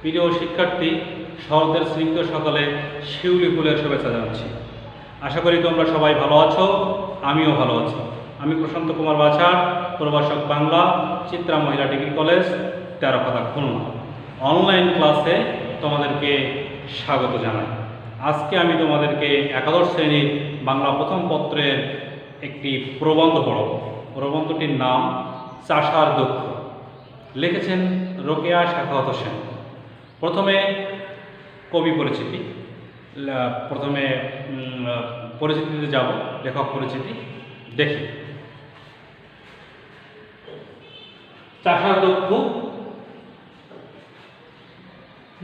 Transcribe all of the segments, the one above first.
প্রিয় শিক্ষার্থী, শরতের স্নিগ্ধ সকালে শিউলি ফুলের শুভেচ্ছা জানাচ্ছি। আশা করি তোমরা সবাই ভালো আছো, আমিও ভালো আছি। আমি প্রশান্ত কুমার বাছার, প্রভাষক বাংলা, চিত্রা মহিলা ডিগ্রি কলেজ, তেরোপাতা, খুলনা। অনলাইন ক্লাসে তোমাদেরকে স্বাগত জানাই। আজকে আমি তোমাদেরকে একাদশ শ্রেণীর বাংলা প্রথম পত্রের একটি প্রবন্ধ পড়াবো। প্রবন্ধটির নাম চাষার দুঃখ। লিখেছেন রোকেয়া শাখাওয়াত হোসেন। প্রথমে কবি পরিচিতি, প্রথমে পরিচিতিতে যাব, লেখক পরিচিতি দেখি। চাষার দুঃখ,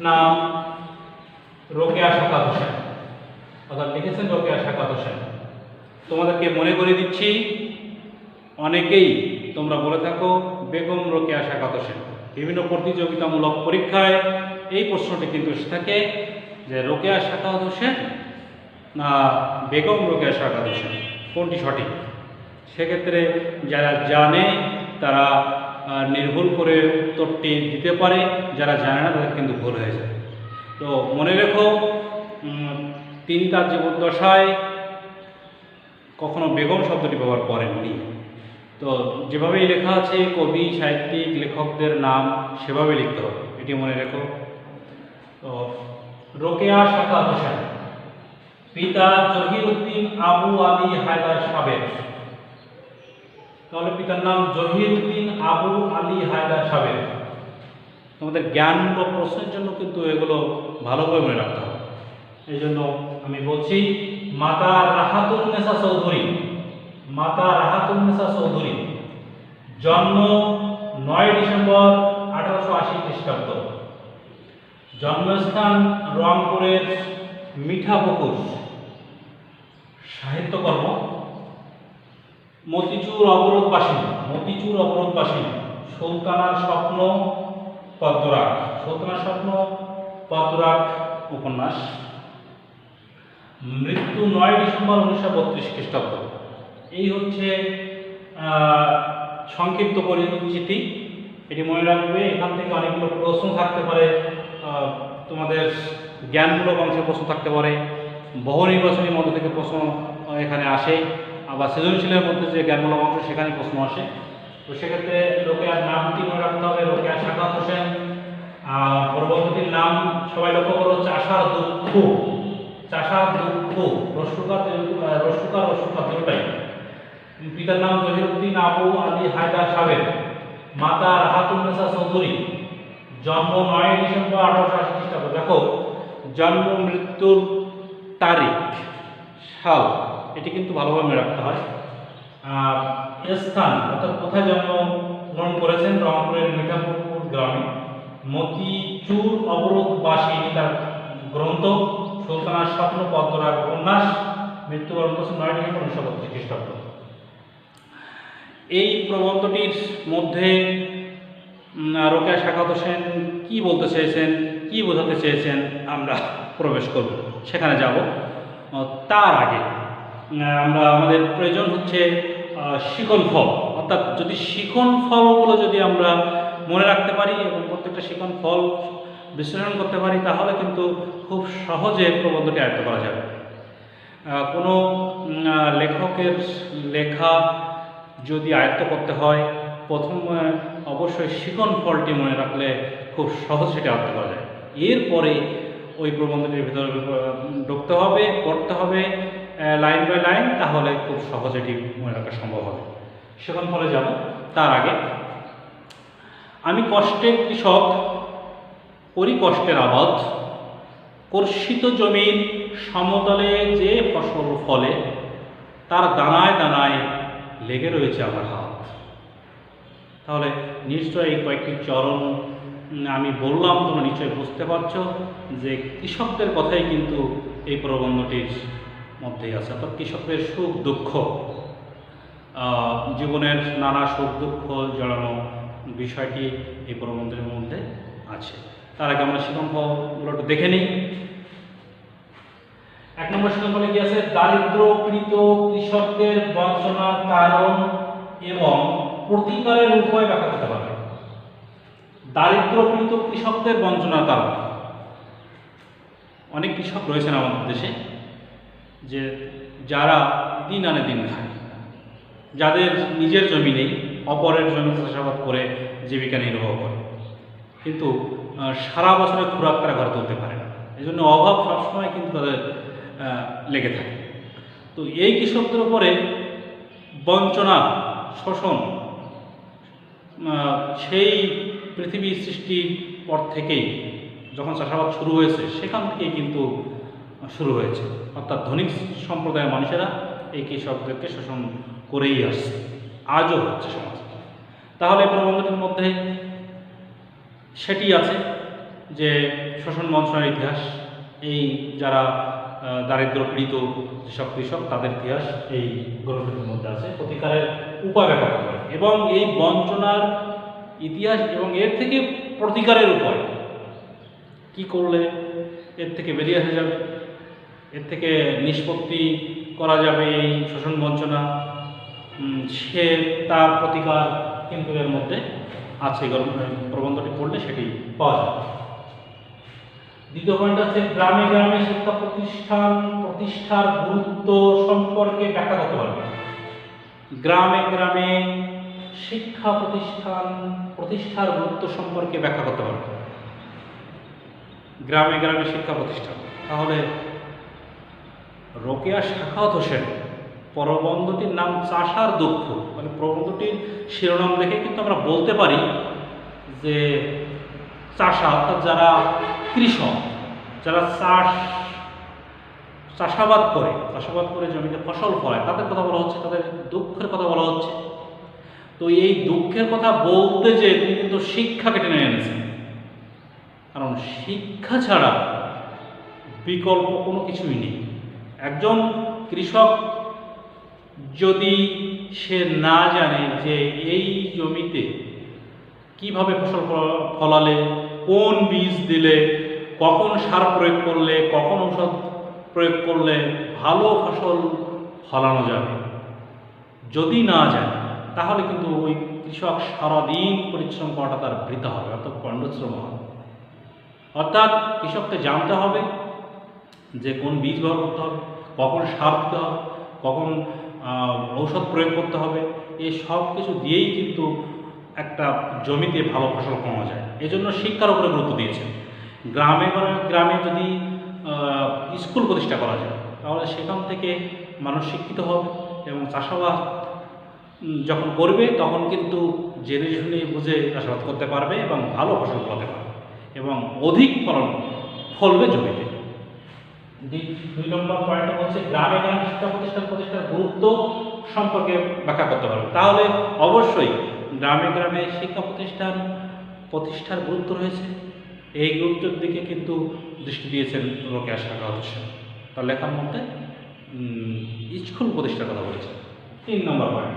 নাম রোকেয়া শাখাওয়াত হোসেন, অর্থাৎ লিখেছেন রোকেয়া শাখাওয়াত হোসেন। তোমাদেরকে মনে করে দিচ্ছি, অনেকেই তোমরা বলে থাকো বেগম রোকেয়া শাখাওয়াত হোসেন। বিভিন্ন প্রতিযোগিতামূলক পরীক্ষায় এই প্রশ্নটি কিন্তু এসে থাকে যে রোকেয়া শাখাওয়াত হোসেন না বেগম রোকেয়া শাখাওয়াত হোসেন, কোনটি সঠিক। সেক্ষেত্রে যারা জানে তারা নির্ভুল করে উত্তরটি দিতে পারে, যারা জানে না তাদের কিন্তু ভুল হয়ে যায়। তো মনে রেখো, তিনি তার জীবদ্দশায় কখনো বেগম শব্দটি ব্যবহার করেননি। তো যেভাবেই লেখা আছে কবি, সাহিত্যিক, লেখকদের নাম সেভাবে লিখতে হবে, এটি মনে রেখো। তো রোকেয়া শাখাওয়াত হোসেন, পিতা জহিরউদ্দিন আবু আলী হায়দার সাবের। তাহলে পিতার নাম জহিরউদ্দিন আবু আলী হায়দার সাবের। তোমাদের জ্ঞানমূলক প্রশ্নের জন্য কিন্তু এগুলো ভালোভাবে মনে রাখতে হবে। এই জন্য আমি বলছি, মাতা রাহাতুন্নেসা চৌধুরী, মাতা রাহাতুন্নেসা চৌধুরী, জন্ম 9 ডিসেম্বর 1880 খ্রিস্টাব্দ, জন্মস্থান রংপুরের মিঠাপুকুর, সাহিত্যকর্ম মতিচুর অবরোধবাসিনী, মতিচুর অবরোধবাসিনী, সুলতানার স্বপ্ন, পদ্মরাগ, সুলতানার স্বপ্ন, পদ্মরাগ উপন্যাস। মৃত্যু 9 ডিসেম্বর 1932 খ্রিস্টাব্দ। এই হচ্ছে সংক্ষিপ্ত পরিচিতি, এটি মনে রাখবে। এখান থেকে অনেকগুলো প্রশ্ন থাকতে পারে, তোমাদের জ্ঞানমূলক অংশের প্রশ্ন থাকতে পারে, বহু নির্বাচনীর মধ্যে থেকে প্রশ্ন এখানে আসে, আবার সৃজনশীলের মধ্যে যে জ্ঞানমূলক অংশ সেখানে প্রশ্ন আসে। তো সেক্ষেত্রে রোকেয়ার নামটি মনে রাখতে হবে, রোকেয়া শাখাওয়াত হোসেন। প্রবন্ধটির নাম সবাই লক্ষ্য করো, চাষার দুঃখ, চাষার দুঃখ, রস্যকার দুটাই। পিতার নাম জহিরউদ্দিন আবু আলী হায়দার সাবের, মাতা রাহাতুন্নেসা চৌধুরী, জন্ম 9 ডিসেম্বর 1880 খ্রিস্টাব্দ। দেখো, জন্ম মৃত্যুর তারিখ, সাল, এটি কিন্তু ভালোভাবে মনে রাখতে হয়। স্থান, অর্থাৎ কোথায় জন্মগ্রহণ করেছেন, রংপুরের মিঠাপুকুর গ্রামে। মতিচুর অবরোধবাসিনী তার গ্রন্থ, সুলতানার স্বপ্ন, পদ্মরাগ উপন্যাস। মৃত্যুবরণ করেছেন 9 ডিসেম্বর 1932 খ্রিস্টাব্দ। এই প্রবন্ধটির মধ্যে রোকেয়া শাখাওয়াত হোসেন কী বলতে চেয়েছেন, কী বোঝাতে চেয়েছেন, আমরা প্রবেশ করব, সেখানে যাব। তার আগে আমাদের প্রয়োজন হচ্ছে শিখন ফল, অর্থাৎ যদি শিখন ফলগুলো যদি আমরা মনে রাখতে পারি এবং প্রত্যেকটা শিখন ফল বিশ্লেষণ করতে পারি, তাহলে কিন্তু খুব সহজে প্রবন্ধটি আয়ত্ত করা যাবে। কোনো লেখকের লেখা যদি আয়ত্ত করতে হয়, প্রথম অবশ্যই শিখন ফলটি মনে রাখলে খুব সহজ সেটা আয়ত্ত করা যায়। এরপরে ওই প্রবন্ধটির ভিতরে ঢুকতে হবে, পড়তে হবে লাইন বাই লাইন, তাহলে খুব সহজে এটি মনে রাখা সম্ভব হবে। শিখন ফলে যাব। তার আগে, আমি কষ্টের কৃষক, করি কষ্টের আবাদ, কর্ষিত জমির সমতলে যে ফসল ফলে, তার দানায় দানায় লেগে রয়েছে আমার হাত। তাহলে নিশ্চয়ই এই কয়েকটি চরণ আমি বললাম, তোমরা নিশ্চয়ই বুঝতে পারছো যে কৃষকদের কথাই কিন্তু এই প্রবন্ধটির মধ্যেই আছে, অর্থাৎ কৃষকদের সুখ দুঃখ, জীবনের নানা সুখ দুঃখ জড়ানো বিষয়টি এই প্রবন্ধের মধ্যে আছে। তার আগে আমরা শিখন ফলগুলো একটু দেখে নিই। 1 নম্বর শিখন ফলে কি আছে, দারিদ্র্যপীড়িত কৃষকদের বঞ্চনার কারণ এবং প্রতিকারের উপায় ব্যাখ্যা করতে পারবে। দারিদ্র্যপীড়িত কৃষকদের বঞ্চনার কারণ। অনেক কৃষক রয়েছেন আমাদের দেশে যে যারা দিন আনে দিন খায়, যাদের নিজের জমি নেই, অপরের জমি চাষাবাদ করে জীবিকা নির্বাহ করে, কিন্তু সারা বছরের খোরাক তারা ঘরে তুলতে পারে না। এই জন্য অভাব সবসময় কিন্তু তাদের লেগে থাকে। তো এই কৃষকদের উপরে বঞ্চনা, শোষণ সেই পৃথিবী সৃষ্টির পর থেকেই যখন চাষাবাদ শুরু হয়েছে সেখান থেকেই কিন্তু শুরু হয়েছে। অর্থাৎ ধনিক সম্প্রদায়ের মানুষেরা এই কৃষকদেরকে শোষণ করেই আসছে, আজও হচ্ছে সমাজে। তাহলে প্রবন্ধটির মধ্যে সেটি আছে যে শোষণ বঞ্চনার ইতিহাস, এই যারা দারিদ্র পীড়িত যেসব কৃষক তাদের ইতিহাস এই গ্রন্থটির মধ্যে আছে, প্রতিকারের উপায় ব্যাখ্যা করতে পারে এবং এই বঞ্চনার ইতিহাস এবং এর থেকে প্রতিকারের উপায় কি করলে এর থেকে বেরিয়ে আসা যাবে, এর থেকে নিষ্পত্তি করা যাবে এই শোষণ বঞ্চনা, সে তার প্রতিকার কিন্তু এর মধ্যে আছে। প্রবন্ধটি পড়লে সেটি পাওয়া যাবে। দ্বিতীয় পয়েন্ট আছে গ্রামে গ্রামে শিক্ষা প্রতিষ্ঠার গুরুত্ব সম্পর্কে ব্যাখ্যা করতে পারবে। গ্রামে গ্রামে শিক্ষা প্রতিষ্ঠার গুরুত্ব সম্পর্কে ব্যাখ্যা করতে পারবে। গ্রামে গ্রামে শিক্ষা প্রতিষ্ঠান, তাহলে রোকেয়া সাখাওয়াত হোসেন প্রবন্ধটির নাম চাষার দুঃখ, মানে প্রবন্ধটির শিরোনাম দেখে কিন্তু আমরা বলতে পারি যে চাষা অর্থাৎ যারা কৃষক, যারা চাষাবাদ করে জমিতে ফসল ফলায় তাদের কথা বলা হচ্ছে, তাদের দুঃখের কথা বলা হচ্ছে। তো এই দুঃখের কথা বলতে যে তিনি কিন্তু শিক্ষাকে টেনে এনেছেন, কারণ শিক্ষা ছাড়া বিকল্প কোনো কিছুই নেই। একজন কৃষক যদি সে না জানে যে এই জমিতে কিভাবে ফসল ফলালে, কোন বীজ দিলে, কখন সার প্রয়োগ করলে, কখন ঔষধ প্রয়োগ করলে ভালো ফসল ফলানো যাবে, যদি না জানে তাহলে কিন্তু ওই কৃষক সারাদিন পরিশ্রম করাটা তার বৃথা হবে, অর্থাৎ পণ্ডশ্রম হবে। অর্থাৎ কৃষককে জানতে হবে যে কোন বীজ ব্যবহার করতে হবে, কখন সার দিতে হবে, কখন ঔষধ প্রয়োগ করতে হবে, এই সব কিছু দিয়েই কিন্তু একটা জমিতে ভালো ফসল পাওয়া যায়। এজন্য শিক্ষার উপরে গুরুত্ব দিয়েছেন। গ্রামে গ্রামে যদি স্কুল প্রতিষ্ঠা করা যায় তাহলে সেখান থেকে মানুষ শিক্ষিত হবে এবং চাষাবাদ যখন করবে তখন কিন্তু জেনে শুনে বুঝে চাষাবাদ করতে পারবে এবং ভালো ফসল ফলাতে পারবে এবং অধিক ফলবে জমিতে। 2 নম্বর পয়েন্ট হচ্ছে গ্রামে গ্রামে শিক্ষা প্রতিষ্ঠার গুরুত্ব সম্পর্কে ব্যাখ্যা করতে পারবে। তাহলে অবশ্যই গ্রামে গ্রামে শিক্ষা প্রতিষ্ঠার গুরুত্ব রয়েছে, এই গুরুত্বের দিকে কিন্তু দৃষ্টি দিয়েছেন রোকেয়া সাখাওয়াত হোসেন তার লেখার মধ্যে স্কুল প্রতিষ্ঠার কথা বলেছেন। 3 নম্বর পয়েন্ট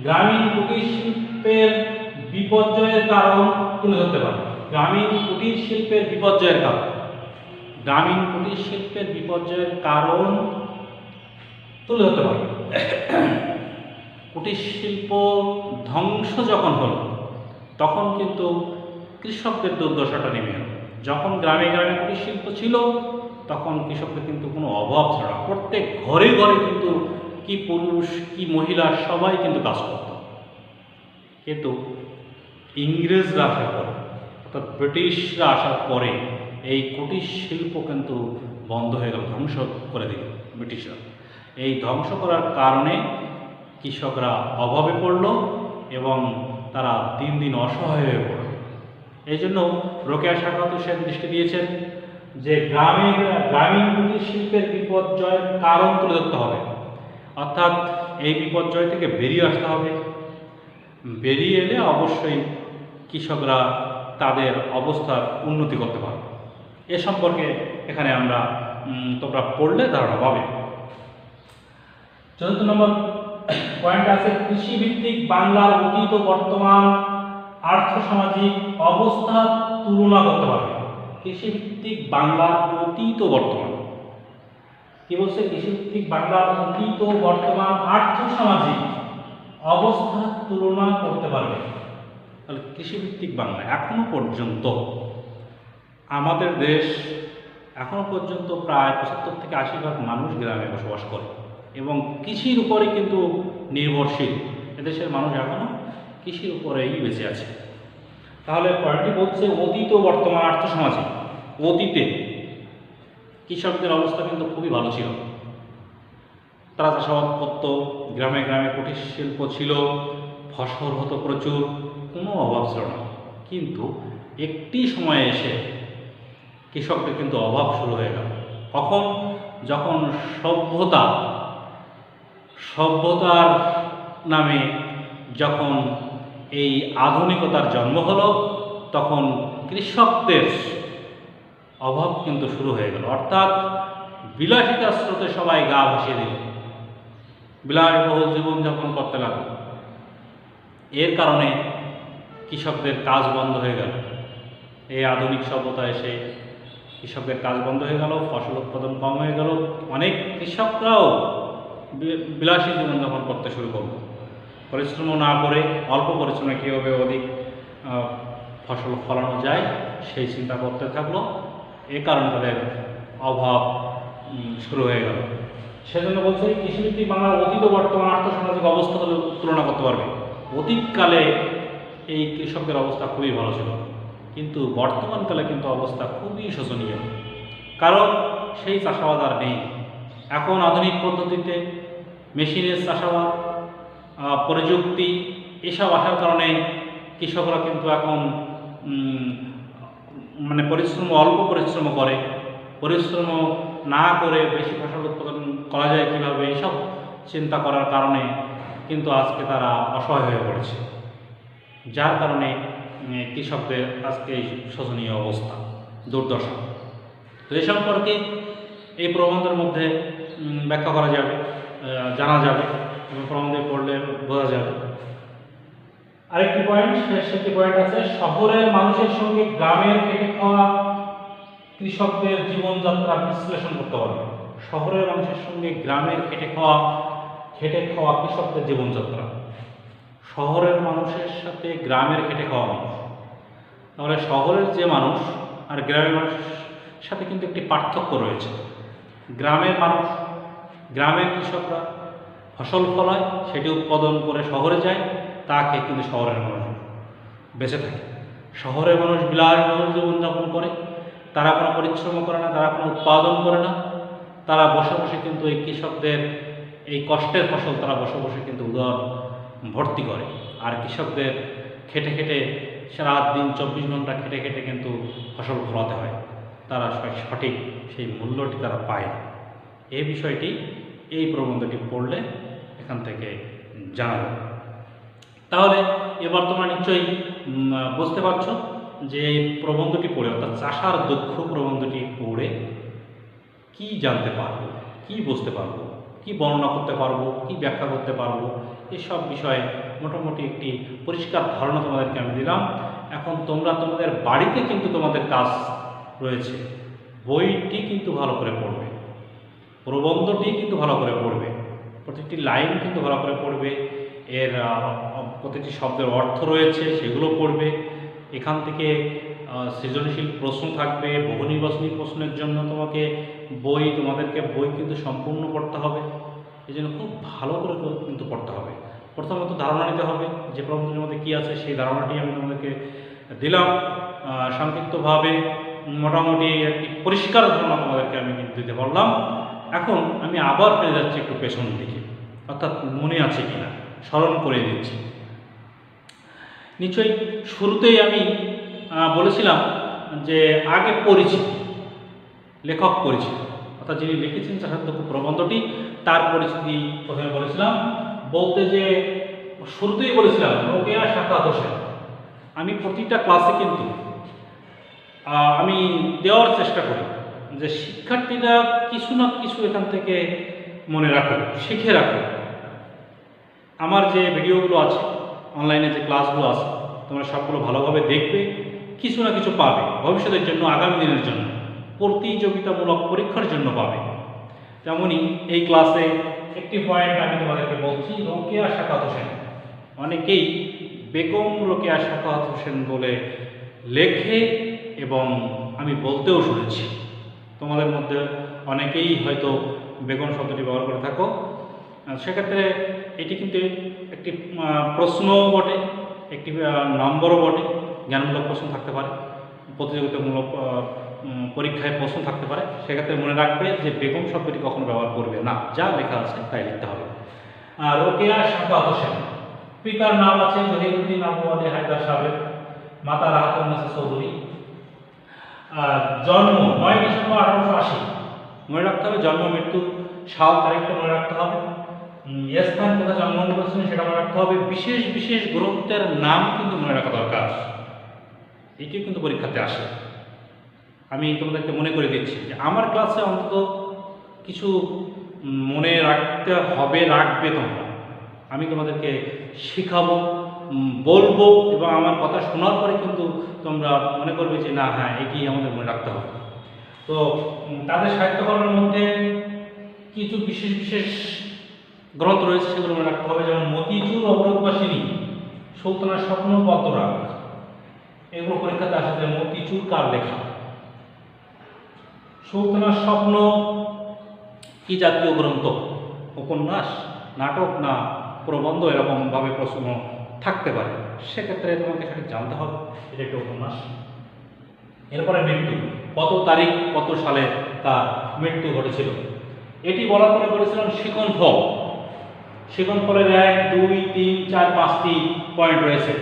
গ্রামীণ কুটির শিল্পের বিপর্যয়ের কারণ তুলে ধরতে পারবে। গ্রামীণ কুটির শিল্পের বিপর্যয়ের কারণ, গ্রামীণ কুটির শিল্পের বিপর্যয়ের কারণ তুলে ধরতে পারবে। কুটির শিল্প ধ্বংস যখন হলো তখন কিন্তু কৃষকদের দুর্দশাটা নেমে এলো। যখন গ্রামে গ্রামে কুটির শিল্প ছিল তখন কৃষকদের কিন্তু কোনো অভাব ছিল না, প্রত্যেক ঘরে ঘরে কিন্তু কি পুরুষ কি মহিলা সবাই কিন্তু কাজ করত। কিন্তু ইংরেজরা আসার পরে অর্থাৎ ব্রিটিশরা আসার পরে এই কুটির শিল্প কিন্তু বন্ধ হয়ে গেল, ধ্বংস করে দিল ব্রিটিশরা। এই ধ্বংস করার কারণে কৃষকরা অভাবে পড়ল এবং তারা দিন দিন অসহায় হয়ে পড়ল। এই জন্য রোকেয়া সাখাওয়াত হোসেন দৃষ্টি দিয়েছেন যে গ্রামীণ কুটির শিল্পের বিপর্যয়ের কারণ তুলে ধরতে হবে, অর্থাৎ এই বিপর্যয় থেকে বেরিয়ে আসতে হবে। বেরিয়ে এলে অবশ্যই কৃষকরা তাদের অবস্থার উন্নতি করতে পারবে। এ সম্পর্কে এখানে আমরা তোমরা পড়লে ধারণা পাবে। 4 নম্বর পয়েন্ট আছে কৃষিভিত্তিক বাংলার অতীত বর্তমান আর্থসামাজিক অবস্থা তুলনা করতে পারবে। কৃষিভিত্তিক বাংলার অতীত বর্তমান কি বলছে? কৃষিভিত্তিক বাংলার অতীত বর্তমান আর্থসামাজিক অবস্থা তুলনা করতে পারবে। তাহলে কৃষিভিত্তিক বাংলা এখনো পর্যন্ত আমাদের দেশ এখনো পর্যন্ত প্রায় 75 থেকে 80% মানুষ গ্রামে বসবাস করে এবং কৃষির উপরে কিন্তু নির্ভরশীল। এদেশের মানুষ এখনো কৃষির উপরেই বেঁচে আছে। তাহলে পয়েন্টটি বলছে অতীত ও বর্তমান আর্থসামাজিক। অতীতে কৃষকদের অবস্থা কিন্তু খুবই ভালো ছিল, তারা চাষাবাদ করত, গ্রামে গ্রামে কুটির শিল্প ছিল, ফসল হতো প্রচুর, কোনো অভাব ছিল না। কিন্তু একটি সময়ে এসে কৃষকদের কিন্তু অভাব শুরু হয়ে গেল। কখন? যখন সভ্যতার নামে যখন এই আধুনিকতার জন্ম হলো, তখন কৃষকদের অভাব কিন্তু শুরু হয়ে গেল। অর্থাৎ বিলাসিতার স্রোতে সবাই গা ভাসিয়ে দিল, বিলাসবহুল জীবনযাপন করতে লাগলো। এর কারণে কৃষকদের কাজ বন্ধ হয়ে গেল। এই আধুনিক সভ্যতা এসে কৃষকদের কাজ বন্ধ হয়ে গেল, ফসল উৎপাদন কম হয়ে গেল, অনেক কৃষকরাও বিলাসী জীবনযাপন করতে শুরু করলো। পরিশ্রম না করে অল্প পরিশ্রমে কীভাবে অধিক ফসল ফলানো যায় সেই চিন্তা করতে থাকলো। এ কারণে তাদের অভাব শুরু হয়ে গেল। সেজন্য বলছে কৃষিভিত্তিক বাংলার অতীত বর্তমান আর্থসামাজিক অবস্থা তুলনা করতে পারবে। অতীতকালে এই কৃষকদের অবস্থা খুবই ভালো ছিল, কিন্তু বর্তমানকালে কিন্তু অবস্থা খুবই শোচনীয়। কারণ সেই চাষাবাদ আর নেই। এখন আধুনিক পদ্ধতিতে মেশিনের চাষাবাদ, প্রযুক্তি এসব আসার কারণে কৃষকরা কিন্তু এখন অল্প পরিশ্রম করে, পরিশ্রম না করে বেশি ফসল উৎপাদন করা যায় কীভাবে, এসব চিন্তা করার কারণে কিন্তু আজকে তারা অসহায় হয়ে পড়েছে, যার কারণে কৃষকদের আজকে এই শোচনীয় অবস্থা, দুর্দশা। তো এ সম্পর্কে এই প্রবন্ধের মধ্যে ব্যাখ্যা করা যাবে, জানা যাবে এবং প্রবন্ধে পড়লে বোঝা যাবে। আরেকটি পয়েন্ট, সেটি পয়েন্ট আছে শহরের মানুষের সঙ্গে গ্রামের খেটে খাওয়া কৃষকদের জীবনযাত্রা বিশ্লেষণ করতে পারবে। শহরের মানুষের সঙ্গে গ্রামের খেটে খাওয়া কৃষকদের জীবনযাত্রা। শহরের মানুষের সাথে গ্রামের খেটে খাওয়া মানুষ, তাহলে শহরের যে মানুষ আর গ্রামের মানুষের সাথে কিন্তু একটি পার্থক্য রয়েছে। গ্রামের কৃষকরা ফসল ফলায়, সেটি উৎপাদন করে শহরে যায়, তা খেয়ে কিন্তু শহরের মানুষ বেঁচে থাকে। শহরের মানুষ বিলাসবহুল জীবনযাপন করে, তারা কোনো পরিশ্রম করে না, তারা কোনো উৎপাদন করে না, তারা বসে বসে কিন্তু এই কৃষকদের এই কষ্টের ফসল তারা বসে বসে কিন্তু উদর ভর্তি করে। আর কৃষকদের খেটে সারাত দিন 24 ঘন্টা খেটে কিন্তু ফসল ফলাতে হয়, তারা সঠিক সেই মূল্যটি তারা পায় না। এই বিষয়টি এই প্রবন্ধটি পড়লে এখান থেকে জানা যাবে। তাহলে এবার তোমরা নিশ্চয়ই বুঝতে পারছ যে এই প্রবন্ধটি পড়ে, অর্থাৎ চাষার দুঃখ প্রবন্ধটি পড়ে কি জানতে পারবো, কি বুঝতে পারবো, কি বর্ণনা করতে পারবো, কি ব্যাখ্যা করতে পারবো, এসব বিষয়ে মোটামুটি একটি পরিষ্কার ধারণা তোমাদেরকে আমি দিলাম। এখন তোমরা তোমাদের বাড়িতে কিন্তু তোমাদের কাজ রয়েছে, বইটি কিন্তু ভালো করে পড়বে, প্রবন্ধটি কিন্তু ভালো করে পড়বে, প্রতিটি লাইন কিন্তু ভালো করে পড়বে, এর প্রতিটি শব্দের অর্থ রয়েছে সেগুলো পড়বে। এখান থেকে সৃজনশীল প্রশ্ন থাকবে, বহু নির্বাচনী প্রশ্নের জন্য তোমাদেরকে বই কিন্তু সম্পূর্ণ পড়তে হবে। এই জন্য খুব ভালো করে কিন্তু পড়তে হবে। প্রথমত ধারণা নিতে হবে যে প্রবন্ধের মধ্যে কী আছে, সেই ধারণাটি আমি তোমাদেরকে দিলাম সংক্ষিপ্তভাবে। মোটামুটি একটি পরিষ্কার ধারণা তোমাদেরকে আমি দিতে পারলাম। এখন আমি আবার ফিরে যাচ্ছি একটু পেছন দিকে, অর্থাৎ মনে আছে কিনা স্মরণ করে দিচ্ছি। নিশ্চয়ই শুরুতেই আমি বলেছিলাম যে আগে পরিচিতি, লেখক পরিচিতি, অর্থাৎ যিনি লিখেছেন চাষার দুঃখ প্রবন্ধটি তার পরিচিতি প্রথমে বলেছিলাম। বলতে যে শুরুতেই বলেছিলাম রোকেয়া সাখাওয়াত হোসেন। আমি প্রতিটা ক্লাসে কিন্তু আমি দেওয়ার চেষ্টা করি যে শিক্ষার্থীরা কিছু না কিছু এখান থেকে মনে রাখো, শিখে রাখো। আমার যে ভিডিওগুলো আছে, অনলাইনে যে ক্লাসগুলো আছে, তোমরা সবগুলো ভালোভাবে দেখবে, কিছু না কিছু পাবে ভবিষ্যতের জন্য, আগামী দিনের জন্য, প্রতিযোগিতামূলক পরীক্ষার জন্য পাবে। তেমনই এই ক্লাসে একটি পয়েন্ট আমি তোমাদেরকে বলছি, রোকেয়া সাখাওয়াত হোসেন। অনেকেই বেগম রোকেয়া সাখাওয়াত হোসেন বলে লেখে এবং আমি বলতেও শুনেছি। তোমাদের মধ্যে অনেকেই হয়তো বেগম শব্দটি ব্যবহার করে থাকো। সেক্ষেত্রে এটি কিন্তু একটি প্রশ্নও বটে, একটি নম্বরও বটে, জ্ঞানমূলক প্রশ্ন থাকতে পারে, প্রতিযোগিতামূলক পরীক্ষায় প্রশ্ন থাকতে পারে। সেক্ষেত্রে মনে রাখবে যে বেগম শব্দটি কখনো ব্যবহার করবে না, যা লেখা আছে তাই লিখতে হবে। রোকেয়া সাখাওয়াত হোসেন, পিতার নাম আছে জহিরুদ্দিন আবু আলী হায়দার সাহেব, মাতা রাহাতুন্নেসা চৌধুরী। জন্ম 9 ডিসেম্বর 1880, মনে রাখতে হবে। জন্ম মৃত্যু সাল তারিখটা মনে রাখতে হবে। স্থান কোথায় জন্মগ্রহণ করেছিলেন সেটা মনে রাখতে হবে। বিশেষ বিশেষ গ্রন্থের নাম কিন্তু মনে রাখা দরকার, এটি কিন্তু পরীক্ষাতে আসে। আমি তোমাদেরকে মনে করে দিচ্ছি যে আমার ক্লাসে অন্তত কিছু মনে রাখতে হবে, রাখবে তোমরা। আমি তোমাদেরকে শেখাবো, বলবো, এবং আমার কথা শোনার পরে কিন্তু তোমরা মনে করবে যে না, হ্যাঁ, এটি আমাদের মনে রাখতে হবে। তো তাদের সাহিত্যকর্মের মধ্যে কিছু বিশেষ বিশেষ গ্রন্থ রয়েছে, সেগুলো মনে রাখতে হবে। যেমন মতিচুর, অবরোধবাসিনী, সুলতানের স্বপ্ন, পদ্মরাগ, এগুলো পরীক্ষাতে আসে। যে মতিচুর কার লেখা, সুলতানের স্বপ্ন কি জাতীয় গ্রন্থ, উপন্যাস, নাটক না প্রবন্ধ, এরকমভাবে প্রশ্ন থাকতে পারে। সেক্ষেত্রে তোমাকে সেটা জানতে হবে এটা একটা উপন্যাস। এরপরে মৃত্যু, কত তারিখ কত সালে তার মৃত্যু ঘটেছিল, এটি বলার পরে বলেছিলাম শিকনফল। শিকনফলের 1, 2, 3, 4, 5টি পয়েন্ট রয়েছে।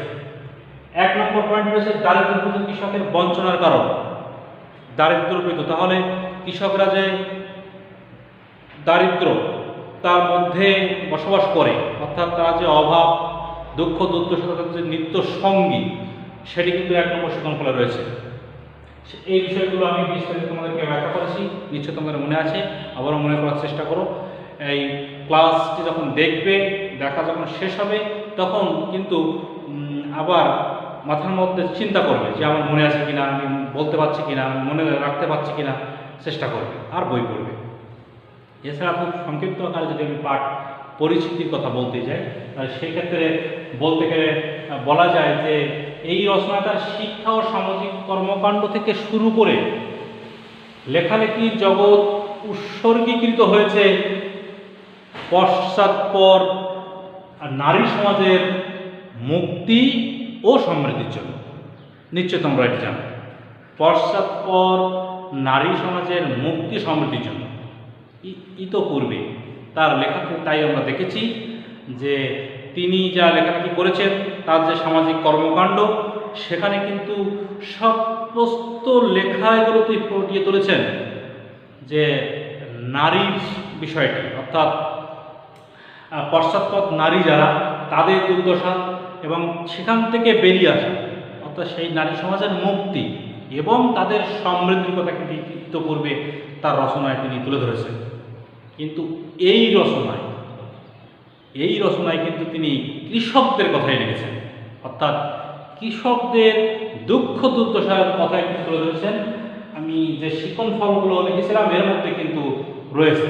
1 নম্বর পয়েন্ট রয়েছে দারিদ্র্যপ্রীত কৃষকের বঞ্চনার কারণ। দারিদ্র্যপ্রীত, তাহলে কৃষকরা যে দারিদ্র তার মধ্যে বসবাস করে, অর্থাৎ তারা যে অভাব, দুঃখ, দুর্দশার যে নিত্য সঙ্গী, সেটি কিন্তু 1 নম্বর শিকনফলে রয়েছে। এই বিষয়গুলো আমি বিস্তারিত তোমাদেরকে ব্যাখ্যা করেছি, নিশ্চয় তোমাদের মনে আছে। আবারও মনে করার চেষ্টা করো। এই ক্লাসটি যখন দেখবে, দেখা যখন শেষ হবে, তখন কিন্তু আবার মাথার মধ্যে চিন্তা করবে যে আমার মনে আছে কিনা, আমি বলতে পারছি কিনা, আমি মনে রাখতে পারছি কিনা, চেষ্টা করবে আর বই পড়বে। এছাড়া খুব সংক্ষিপ্ত আকারে যদি আমি পাঠ পরিচিতির কথা বলতে যাই, তাহলে সেক্ষেত্রে বলতে গেলে বলা যায় যে এই রচনাটার শিক্ষা ও সামাজিক কর্মকাণ্ড থেকে শুরু করে লেখালেখির জগৎ উৎসর্গীকৃত হয়েছে পশ্চাৎপর নারী সমাজের মুক্তি ও সমৃদ্ধির জন্য। নিশ্চয় তোমরা এটি জানো, পশ্চাৎপর নারী সমাজের মুক্তি সমৃদ্ধির জন্য। ইতপূর্বে তার লেখাতে তাই আমরা দেখেছি যে তিনি যা লেখালেখি করেছেন, তার যে সামাজিক কর্মকাণ্ড, সেখানে কিন্তু সমস্ত লেখা এগুলোতে ফুটিয়ে তুলেছেন যে নারীর বিষয়টি, অর্থাৎ পশ্চাৎপদ নারী যারা, তাদের দুর্দশা এবং সেখান থেকে বেরিয়ে আসা, অর্থাৎ সেই নারী সমাজের মুক্তি এবং তাদের সমৃদ্ধির কথা কিন্তু ইতপূর্বে তার রচনায় তিনি তুলে ধরেছেন। কিন্তু এই রচনায় কিন্তু তিনি কৃষকদের কথাই লিখেছেন, অর্থাৎ কৃষকদের দুঃখ দুর্দশার কথাই কিন্তু তুলে ধরেছেন। আমি যে শিকনফলগুলো লিখেছিলাম এর মধ্যে কিন্তু রয়েছে,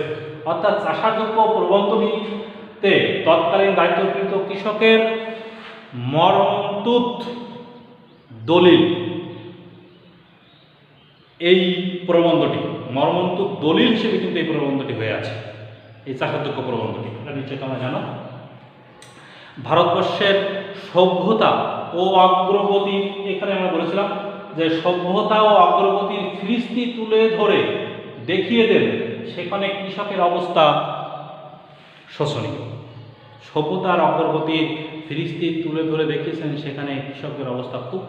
অর্থাৎ চাষার দুঃখ প্রবন্ধটিতে তৎকালীন দায়িত্বকৃত কৃষকের মর্মন্তুদ দলিল, এই প্রবন্ধটি মর্মন্তুদ দলিল হিসেবে কিন্তু এই প্রবন্ধটি হয়ে আছে, এই চাষার দুঃখ প্রবন্ধটি। এটা নিশ্চয়ই তোমরা জানো। ভারতবর্ষের সভ্যতা ও অগ্রগতি, এখানে আমরা বলেছিলাম যে সভ্যতা ও অগ্রগতির ফিরিস্তি তুলে ধরে দেখিয়ে দেন সেখানে কৃষকের অবস্থা শোচনীয়। সভ্যতার অগ্রগতির ফিরিস্তি তুলে ধরে দেখিয়েছেন সেখানে কৃষকের অবস্থা খুব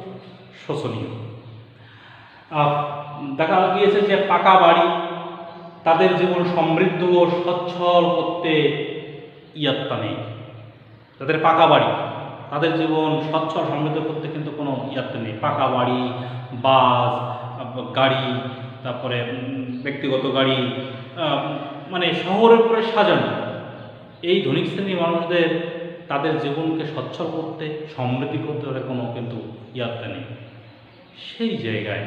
শোচনীয়। দেখা গিয়েছে যে পাকা বাড়ি তাদের জীবন সমৃদ্ধ ও সচ্ছল করতে ইয়াত্তা নেই। তাদের পাকা বাড়ি, তাদের জীবন সচ্ছল সমৃদ্ধ করতে কিন্তু কোনো ইয়াত্তা নেই। পাকা বাড়ি, বাস, গাড়ি, তারপরে ব্যক্তিগত গাড়ি, মানে শহরের উপরে সাজানো, এই ধনিক শ্রেণীর মানুষদের তাদের জীবনকে সচ্ছল করতে, সমৃদ্ধি করতে তাদের কোনো কিন্তু ইয়াত্তা নেই। সেই জায়গায়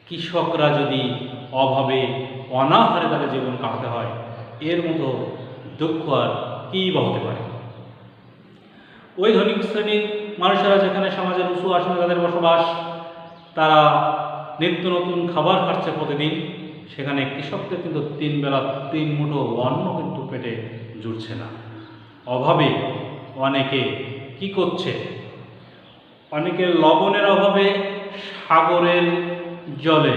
কৃষকরা যদি অভাবে অনাহারে তাদের জীবন কাটাতে হয়, এর মতো দুঃখ আর কী বা হতে পারে। ওই ধনিক শ্রেণীর মানুষেরা যেখানে সমাজের উঁচু আসনে তাদের বসবাস, তারা নিত্য নতুন খাবার খাচ্ছে প্রতিদিন, সেখানে কৃষকদের কিন্তু 3 বেলা 3 মুঠো অন্ন কিন্তু পেটে জুটছে না। অভাবে অনেকে কি করছে, অনেকে লবণের অভাবে সাগরের জলে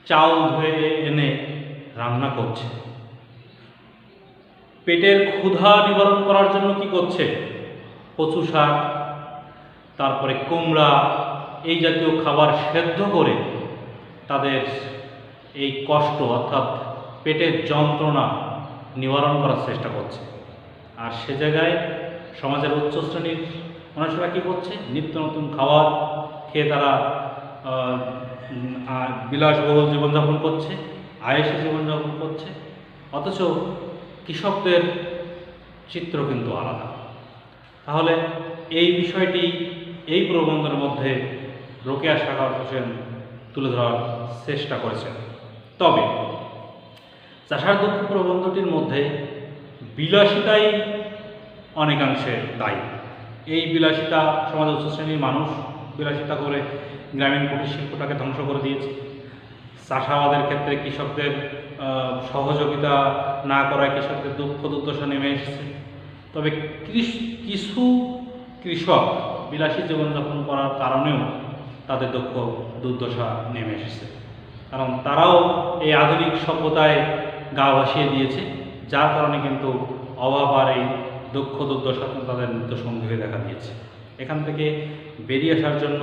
চাল ধুয়ে এনে রান্না করছে। পেটের ক্ষুধা নিবারণ করার জন্য কি করছে, কচু শাক, তারপরে কুমড়া, এই জাতীয় খাবার সেদ্ধ করে তাদের এই কষ্ট অর্থাৎ পেটের যন্ত্রণা নিবারণ করার চেষ্টা করছে। আর সে জায়গায় সমাজের উচ্চ শ্রেণীর মানুষেরা কী করছে, নিত্য নতুন খাবার খেয়ে তারা বিলাসবহুল জীবনযাপন করছে, আয়েসি জীবনযাপন করছে। অথচ কৃষকদের চিত্র কিন্তু আলাদা। তাহলে এই বিষয়টি এই প্রবন্ধের মধ্যে রোকেয়া সাখাওয়াত হোসেন তুলে ধরার চেষ্টা করেছেন। তবে চাষার দুঃখ প্রবন্ধটির মধ্যে বিলাসিতাই অনেকাংশে দায়ী। এই বিলাসিতা সমাজের উচ্চ শ্রেণীর মানুষ বিলাসিতা করে গ্রামীণ কুটির শিল্পটাকে ধ্বংস করে দিয়েছে। চাষাবাদের ক্ষেত্রে কৃষকদের সহযোগিতা না করায় কৃষকদের দুঃখ দুর্দশা নেমে এসেছে। তবে কিছু কৃষক বিলাসী জীবনযাপন করার কারণেও তাদের দুঃখ দুর্দশা নেমে এসেছে, কারণ তারাও এই আধুনিক সভ্যতায় গা ভাসিয়ে দিয়েছে, যার কারণে কিন্তু অভাব আর এই দুঃখ দুর্দশা তাদের নিত্যসঙ্গী হয়ে দেখা দিয়েছে। এখান থেকে বেরিয়ে আসার জন্য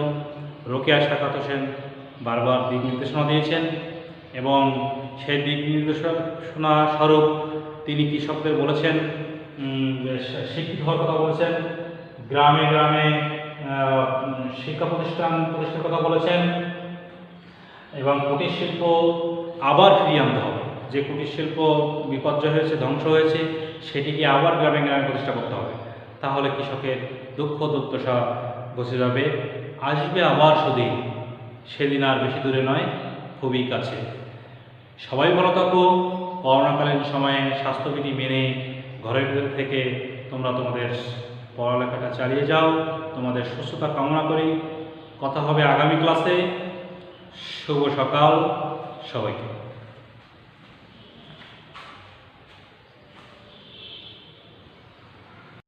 রোকেয়া সাখাওয়াত হোসেন বারবার দিক নির্দেশনা দিয়েছেন এবং সেই দিক নির্দেশনা স্বরূপ তিনি কৃষকদের বলেছেন শিক্ষিত হওয়ার কথা বলেছেন, গ্রামে গ্রামে শিক্ষা প্রতিষ্ঠার কথা বলেছেন এবং কুটির শিল্প আবার ফিরিয়ে আনতে হবে। যে কুটির শিল্প বিপর্যয় হয়েছে, ধ্বংস হয়েছে, সেটিকে আবার গ্রামে গ্রামে প্রতিষ্ঠা করতে হবে। তাহলে কৃষকের দুঃখ দুর্দশা বসে যাবে। আসবে আবার সুদিন, সেদিন আর বেশি দূরে নয়, খুবই কাছে। সবাই ভালো থাকো। করোনাকালীন সময়ে স্বাস্থ্যবিধি মেনে ঘরের ভিতর থেকে তোমরা তোমাদের পড়ালেখাটা চালিয়ে যাও। তোমাদের সুস্থতা কামনা করি। কথা হবে আগামী ক্লাসে। শুভ সকাল সবাইকে।